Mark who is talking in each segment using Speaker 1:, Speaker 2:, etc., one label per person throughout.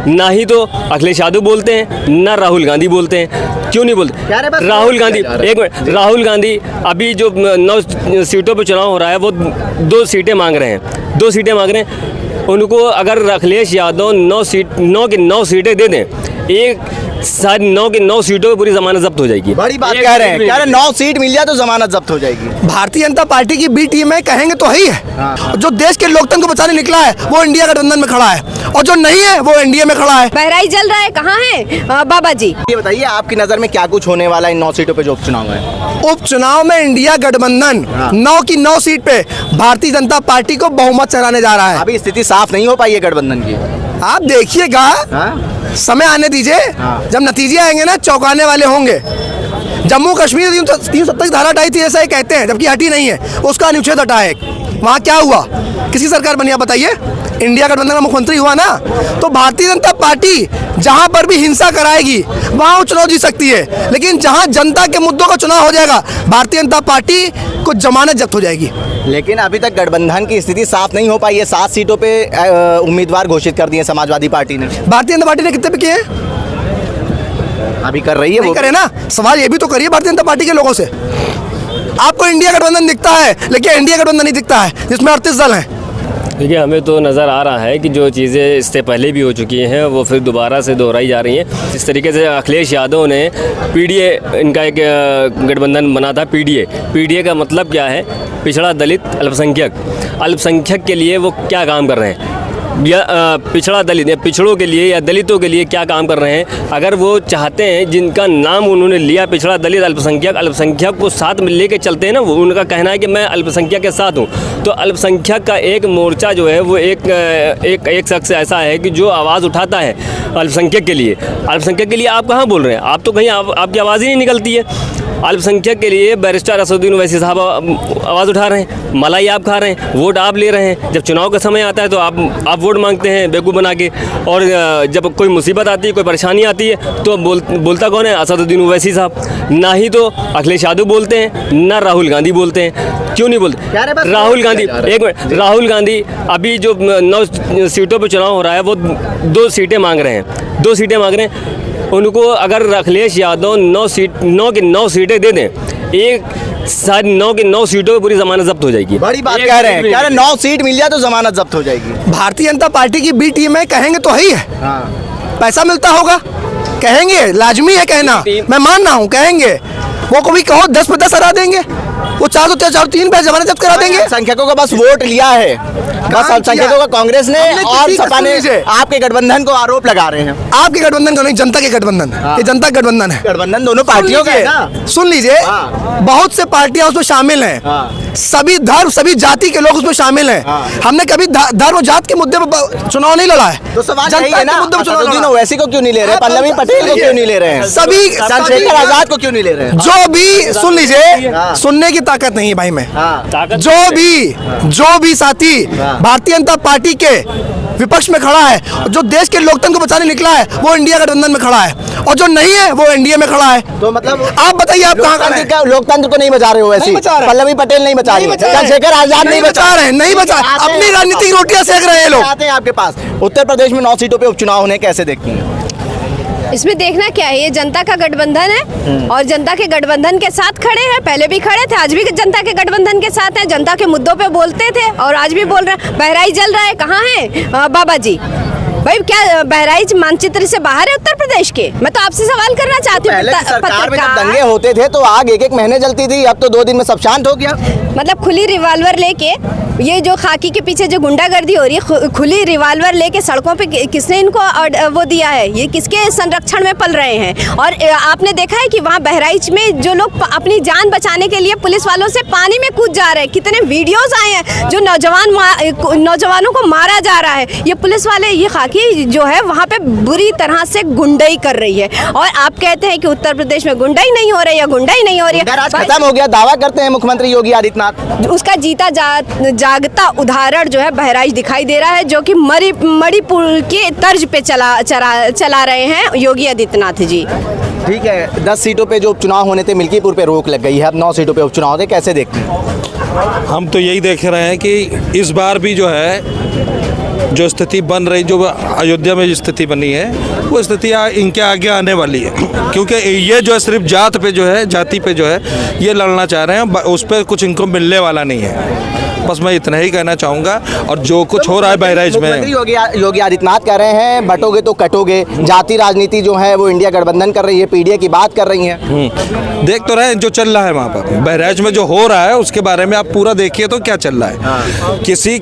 Speaker 1: ना ही तो अखिलेश यादव बोलते हैं, ना राहुल गांधी बोलते हैं। क्यों नहीं बोलते? राहुल गांधी, एक मिनट, राहुल गांधी अभी जो 9 सीटों पर चुनाव हो रहा है वो 2 सीटें मांग रहे हैं, 2 सीटें मांग रहे हैं। उनको अगर अखिलेश यादव 9 की 9 सीटें दे दें, एक शायद 9 की 9 सीटों पर पूरी जमानत जब्त हो जाएगी।
Speaker 2: बड़ी बात कह रहे हैं 9 सीट मिल जाए तो जमानत जब्त हो जाएगी।
Speaker 3: भारतीय जनता पार्टी की बी टीम है, कहेंगे तो है ही है। जो देश के लोकतंत्र को बचाने निकला है वो इंडिया गठबंधन में खड़ा है, और जो नहीं है वो एनडीए में खड़ा है।
Speaker 4: बहराइच जल रहा है, कहाँ है बाबा जी?
Speaker 2: ये बताइए आपकी नजर में क्या कुछ होने वाला है इन 9 सीटों पे जो उपचुनाव है?
Speaker 3: उपचुनाव में इंडिया गठबंधन 9 की 9 सीट पे भारतीय जनता पार्टी को बहुमत चढ़ाने जा रहा है।
Speaker 2: अभी स्थिति साफ नहीं हो पाई है गठबंधन की।
Speaker 3: आप देखिएगा, समय आने दीजिए, जब नतीजे आएंगे ना चौंकाने वाले होंगे। जम्मू कश्मीर 370 धारा हटाई थी ऐसा ही कहते हैं, जबकि हटी नहीं है, उसका अनुच्छेद हटा है। वहाँ क्या हुआ? किसी सरकार बनी? आप बताइए। इंडिया गठबंधन का मुख्यमंत्री हुआ ना। तो भारतीय जनता पार्टी जहाँ पर भी हिंसा कराएगी वहाँ वो चुनाव जीत सकती है, लेकिन जहाँ जनता के मुद्दों का चुनाव हो जाएगा भारतीय जनता पार्टी को जमानत जब्त हो जाएगी।
Speaker 2: लेकिन अभी तक गठबंधन की स्थिति साफ नहीं हो पाई है। 7 सीटों पे उम्मीदवार घोषित कर दिए समाजवादी पार्टी ने।
Speaker 3: भारतीय जनता पार्टी ने कितने पे किए?
Speaker 2: अभी कर रही है,
Speaker 3: वो करे ना। सवाल ये भी तो करिए भारतीय जनता पार्टी के लोगों से। आपको इंडिया गठबंधन दिखता है, लेकिन इंडिया गठबंधन नहीं दिखता है जिसमें 38 दल हैं।
Speaker 1: देखिए, हमें तो नज़र आ रहा है कि जो चीज़ें इससे पहले भी हो चुकी हैं वो फिर दोबारा से दोहराई जा रही हैं। जिस तरीके से अखिलेश यादव ने पीडीए, इनका एक गठबंधन बना था पीडीए का मतलब क्या है? पिछड़ा दलित अल्पसंख्यक के लिए वो क्या काम कर रहे हैं, या पिछड़ा दलित या पिछड़ों के लिए या दलितों के लिए क्या काम कर रहे हैं। अगर वो चाहते हैं, जिनका नाम उन्होंने लिया पिछड़ा दलित अल्पसंख्यक को साथ में लेके चलते हैं ना, वो उनका कहना है कि मैं अल्पसंख्यक के साथ हूँ। तो अल्पसंख्यक का एक मोर्चा जो है वो एक शख्स ऐसा है कि जो आवाज़ उठाता है अल्पसंख्यक के लिए। आप कहाँ बोल रहे हैं? आप तो कहीं आपकी आवाज़ ही नहीं निकलती है। अल्पसंख्यक के लिए बैरिस्टर असदुद्दीन ओवैसी साहब आवाज़ उठा रहे हैं, मलाई आप खा रहे हैं, वोट आप ले रहे हैं। जब चुनाव का समय आता है तो आप वोट मांगते हैं बेवकूफ़ बना के, और जब कोई मुसीबत आती है, कोई परेशानी आती है तो बोलता कौन है? असदुद्दीन ओवैसी साहब। ना ही तो अखिलेश यादव बोलते हैं, ना राहुल गांधी बोलते हैं। क्यों नहीं बोलते? राहुल गांधी, एक मिनट, राहुल गांधी अभी जो 9 सीटों पर चुनाव हो रहा है वो 2 सीटें मांग रहे हैं, 2 सीटें मांग रहे हैं। उनको अगर अखिलेश यादव 9 की 9 सीटें दे दें, एक शायद 9 की 9 सीटों पर पूरी जमानत जब्त हो जाएगी।
Speaker 2: बड़ी बात कह रहे हैं 9 सीट मिल जाए तो जमानत जब्त हो जाएगी।
Speaker 3: भारतीय जनता पार्टी की बी टीम है, कहेंगे तो है ही है। पैसा मिलता होगा, कहेंगे, लाजमी है कहना, मैं मान रहा हूँ, कहेंगे। वो कभी कहो 10 पे 10 हरा देंगे, वो 4 तो 4-3 पे जमानत जब्त करा देंगे।
Speaker 2: संख्यकों का बस वोट लिया है, बस अल्पसंख्यकों का कांग्रेस ने और सपा ने आपके गठबंधन को आरोप लगा रहे हैं।
Speaker 3: आपके गठबंधन को नहीं, जनता के गठबंधन। ये जनता का गठबंधन है।
Speaker 2: गठबंधन दोनों पार्टियों का है ना।
Speaker 3: सुन लीजिए, बहुत से पार्टियां उसमें शामिल हैं, सभी धर्म सभी जाति के लोग उसमें शामिल हैं। हमने कभी धर्म जात के मुद्दे पर चुनाव नहीं लड़ा है।
Speaker 2: तो सवाल जनता के मुद्दे पर चुनाव वैसी को क्यों नहीं ले रहे? पल्लवी पटेल को क्यों नहीं ले रहे हैं?
Speaker 3: सभी
Speaker 2: चंद्रशेखर आजाद को क्यों नहीं ले रहे हैं?
Speaker 3: जो भी सुन लीजिए, सुनने की ताकत नहीं है भाई में। जो भी साथी भारतीय जनता पार्टी के विपक्ष में खड़ा है, जो देश के लोकतंत्र को बचाने निकला है वो इंडिया गठबंधन में खड़ा है, और जो नहीं है वो एनडीए में खड़ा है।
Speaker 2: तो मतलब
Speaker 3: आप बताइए, आप कहाँ
Speaker 2: लोकतंत्र को नहीं बचा रहे हो? वैसे पल्लवी पटेल नहीं बचा रही, चंद्रशेखर आजाद नहीं बचा रहे हैं,
Speaker 3: नहीं बचा, अपनी राजनीतिक रोटियां सेक रहे हैं लोग।
Speaker 2: आते हैं आपके पास। उत्तर प्रदेश में 9 सीटों पे उपचुनाव होने कैसे देखती हैं?
Speaker 4: इसमें देखना क्या है, ये जनता का गठबंधन है और जनता के गठबंधन के साथ खड़े हैं। पहले भी खड़े थे, आज भी जनता के गठबंधन के साथ हैं। जनता के मुद्दों पे बोलते थे और आज भी बोल रहे हैं। बहराइच जल रहा है, कहाँ है बाबा जी? भाई क्या बहराइच मानचित्र से बाहर है उत्तर प्रदेश के? मैं तो आपसे सवाल करना चाहती हूँ।
Speaker 2: पहले सरकार में जब दंगे होते थे तो आग 1-1 महीने जलती थी, अब तो 2 दिन में सब शांत हो गया।
Speaker 4: मतलब खुली रिवाल्वर लेके, ये जो खाकी के पीछे जो गुंडागर्दी हो रही है, खुली रिवाल्वर लेके सड़कों पे किसने इनको वो दिया है? ये किसके संरक्षण में पल रहे हैं? और आपने देखा है कि वहाँ बहराइच में जो लोग अपनी जान बचाने के लिए पुलिस वालों से पानी में कूद जा रहे हैं। कितने वीडियोस आए हैं जो नौजवानों को मारा जा रहा है। ये पुलिस वाले, ये खाकी जो है वहाँ पे बुरी तरह से गुंडाई कर रही है। और आप कहते हैं कि उत्तर प्रदेश में गुंडाई नहीं हो रही है, गुंडाई नहीं हो रही है।
Speaker 2: खत्म हो गया दावा करते हैं मुख्यमंत्री योगी आदित्यनाथ।
Speaker 4: उसका जीता जागता उदाहरण जो है बहराइच दिखाई दे रहा है, जो कि मणिपुर के तर्ज पे चला रहे हैं योगी आदित्यनाथ जी।
Speaker 2: ठीक है, 10 सीटों पे जो उपचुनाव होने थे मिल्कीपुर पे रोक लग गई है, अब 9 सीटों पे उपचुनाव होते, कैसे देखते हैं?
Speaker 5: हम तो यही देख रहे हैं कि इस बार भी जो है जो स्थिति बन रही, जो अयोध्या में जो स्थिति बनी है, वो स्थिति इनके आगे आने वाली है। क्योंकि ये जो है सिर्फ जात पे जो है, जाति पे जो है ये लड़ना चाह रहे हैं, उस पर कुछ इनको मिलने वाला नहीं है। बस मैं इतना ही कहना चाहूँगा। और जो कुछ हो रहा है बहराइच में,
Speaker 2: योगी आदित्यनाथ कह रहे हैं बटोगे तो कटोगे, जाति राजनीति जो है वो इंडिया गठबंधन कर रही है, पीडीए की बात कर रही है।
Speaker 5: देख तो रहे हैं जो चल रहा है वहाँ पर बहराइच में, जो हो रहा है उसके बारे में आप पूरा देखिए तो क्या चल रहा है। किसी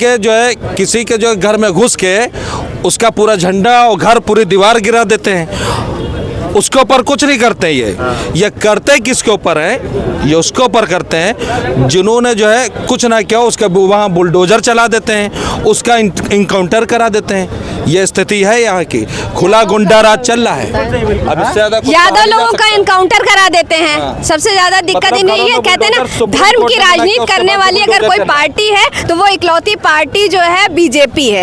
Speaker 5: के जो घर में घुस के उसका पूरा झंडा और घर पूरी दीवार गिरा देते हैं, उसके ऊपर कुछ नहीं करते। ये करते किसके ऊपर है? ये उसके ऊपर करते हैं जिन्होंने जो है कुछ ना किया, उसका वहाँ बुलडोजर चला देते हैं, उसका इनकाउंटर करा देते हैं। ये स्थिति है यहाँ की, खुला गुंडा राज चल रहा है। अब इससे
Speaker 4: ज्यादा लोगों का इनकाउंटर करा देते हैं। सबसे ज्यादा दिक्कत नहीं है, कहते हैं ना धर्म की राजनीति करने वाली अगर कोई पार्टी है तो वो इकलौती पार्टी जो है बीजेपी है।